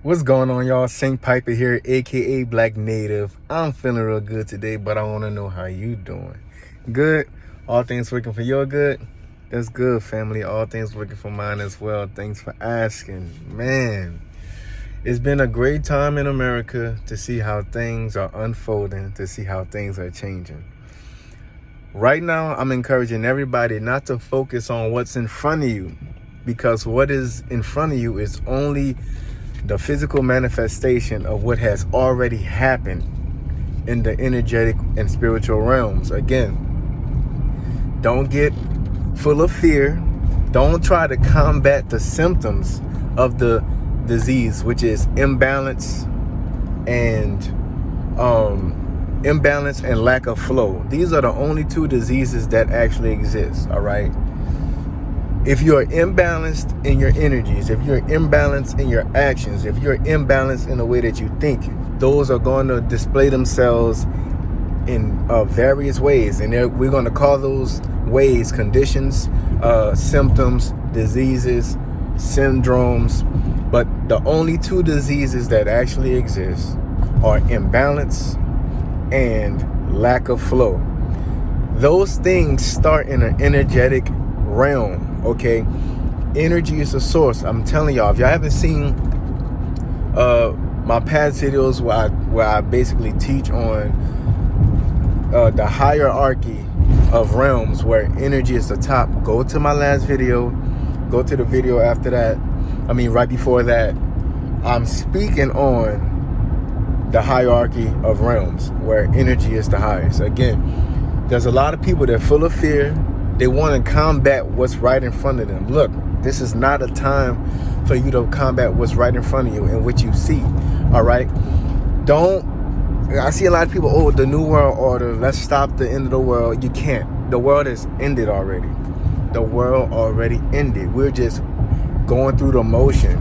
What's going on, y'all? Saint Piper here, aka Black Native. I'm feeling real good today, but I want to know how you doing. Good? All things working for your good? That's good, family. All things working for mine as well. Thanks for asking. Man, it's been a great time in America to see how things are unfolding, to see how things are changing. Right now, I'm encouraging everybody not to focus on what's in front of you, because what is in front of you is only the physical manifestation of what has already happened in the energetic and spiritual realms. Again, don't get full of fear. Don't try to combat the symptoms of the disease, which is imbalance and lack of flow. These are the only two diseases that actually exist. All right. If you're imbalanced in your energies, if you're imbalanced in your actions, if you're imbalanced in the way that you think, those are going to display themselves in various ways. And we're going to call those ways conditions, symptoms, diseases, syndromes. But the only two diseases that actually exist are imbalance and lack of flow. Those things start in an energetic realm. Okay, energy is the source. I'm telling y'all, if y'all haven't seen my past videos where I basically teach on the hierarchy of realms where energy is the top, go to my last video, go to the video after that, right before that. I'm speaking on the hierarchy of realms where energy is the highest. Again, there's a lot of people that are full of fear. They want to combat what's right in front of them. Look, this is not a time for you to combat what's right in front of you and what you see. All right? I see a lot of people, the New World Order, let's stop the end of the world. You can't. The world has ended already. The world already ended. We're just going through the motion.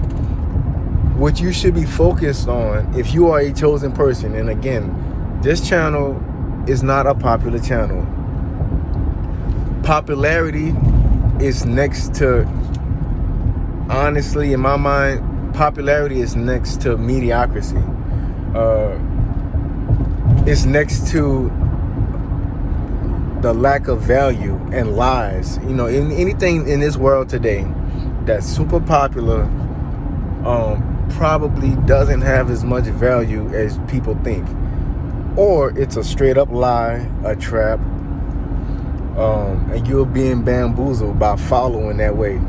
What you should be focused on, if you are a chosen person, and again, this channel is not a popular channel. Popularity is next to, honestly, in my mind, popularity is next to mediocrity. It's next to the lack of value and lies. Anything in this world today that's super popular probably doesn't have as much value as people think. Or it's a straight up lie, a trap. And you're being bamboozled by following that way.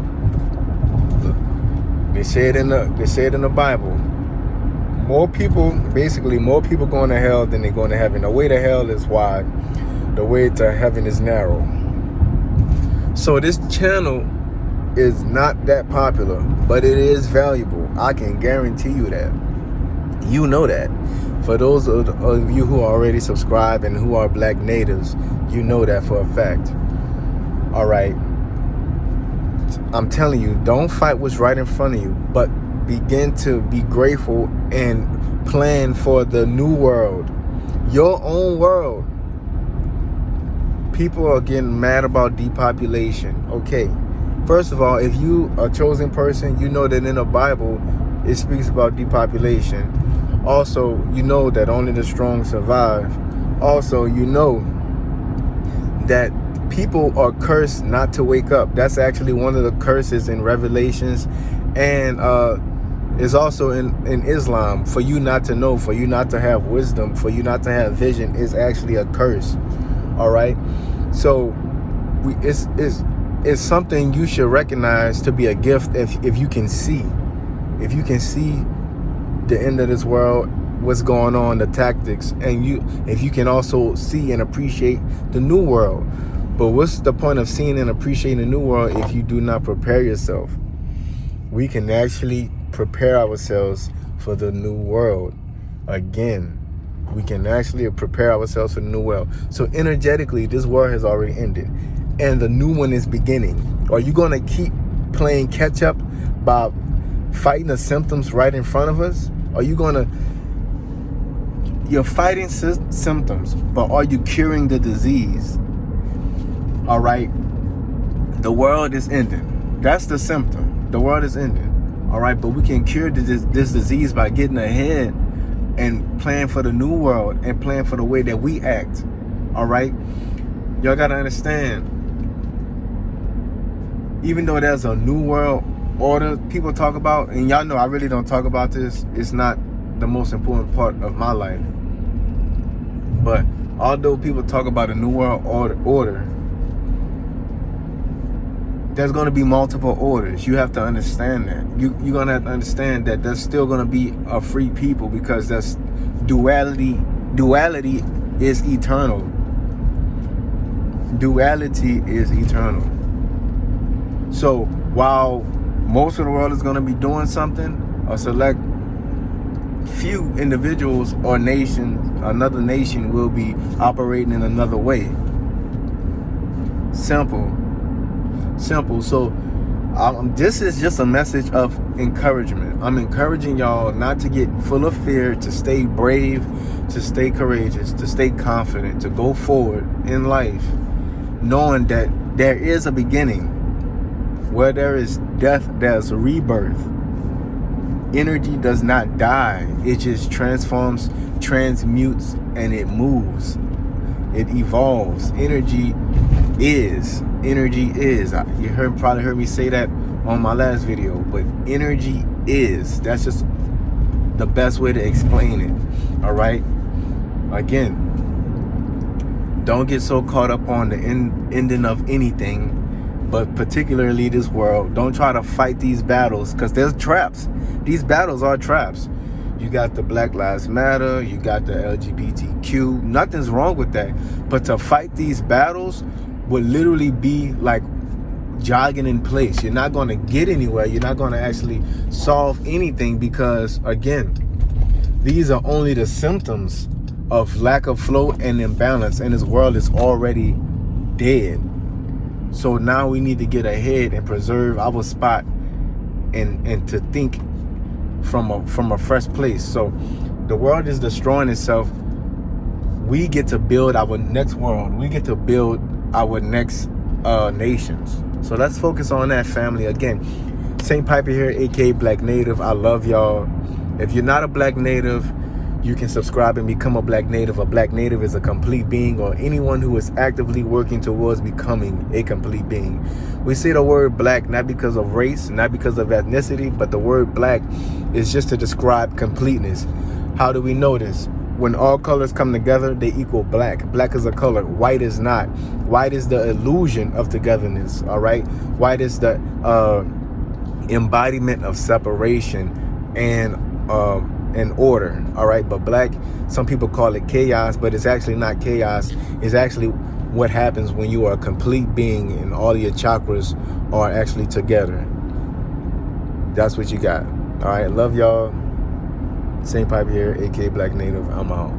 They say it in the Bible. More people going to hell than they're going to heaven. The way to hell is wide. The way to heaven is narrow. So this channel is not that popular, but it is valuable. I can guarantee you that. You know that. For those of you who are already subscribed and who are Black natives, you know that for a fact. All right. I'm telling you, don't fight what's right in front of you, but begin to be grateful and plan for the new world, your own world. People are getting mad about depopulation. Okay. First of all, if you are a chosen person, you know that in the Bible, it speaks about depopulation. Also, you know that only the strong survive. Also, you know that people are cursed not to wake up. That's actually one of the curses in Revelations, and is also in Islam. For you not to know, for you not to have wisdom, for you not to have vision is actually a curse. All right, so it's something you should recognize to be a gift if you can see, the end of this world, what's going on, the tactics, and if you can also see and appreciate the new world. But what's the point of seeing and appreciating the new world if you do not prepare yourself? We can actually prepare ourselves for the new world. Again, we can actually prepare ourselves for the new world. So energetically, this world has already ended, and the new one is beginning. Are you going to keep playing catch up by fighting the symptoms right in front of us? Are you going to... You're fighting symptoms, but are you curing the disease? All right? The world is ending. That's the symptom. The world is ending. All right, but we can cure this disease by getting ahead and plan for the new world and plan for the way that we act. All right, y'all gotta understand. Even though there's a new world order people talk about, and y'all know I really don't talk about this. It's not the most important part of my life. But although people talk about a new world order, there's going to be multiple orders. You have to understand that. You're going to have to understand that there's still going to be a free people, because that's duality. Duality is eternal. Duality is eternal. So while most of the world is going to be doing something, a select few individuals or another nation will be operating in another way. Simple. So this is just a message of encouragement. I'm encouraging y'all not to get full of fear, to stay brave, to stay courageous, to stay confident, to go forward in life, knowing that there is a beginning. Where there is death, there's rebirth. Energy does not die. It just transforms, transmutes, and it moves. It evolves. Energy is. You probably heard me say that on my last video, but energy is. That's just the best way to explain it. All right? Again, don't get so caught up on the ending of anything, but particularly this world. Don't try to fight these battles, because there's traps. These battles are traps. You got the Black Lives Matter, you got the LGBTQ. Nothing's wrong with that. But to fight these battles would literally be like jogging in place. You're not going to get anywhere. You're not going to actually solve anything, because, again, these are only the symptoms of lack of flow and imbalance, and this world is already dead. So now we need to get ahead and preserve our spot and to think from a fresh place. So the world is destroying itself. We get to build our next world. We get to build our next nations. So let's focus on that, family. Again, St. Piper here, aka Black Native. I love y'all. If you're not a Black Native, you can subscribe and become a Black Native. A Black Native is a complete being, or anyone who is actively working towards becoming a complete being. We say the word black not because of race, not because of ethnicity, but the word black is just to describe completeness. How do we know this? When all colors come together, they equal black. Black is a color. White is not. White is the illusion of togetherness, all right? White is the embodiment of separation and order, all right? But black, some people call it chaos, but it's actually not chaos. It's actually what happens when you are a complete being and all your chakras are actually together. That's what you got. All right, love y'all. St. Piper here, aka Black Native. I'm out.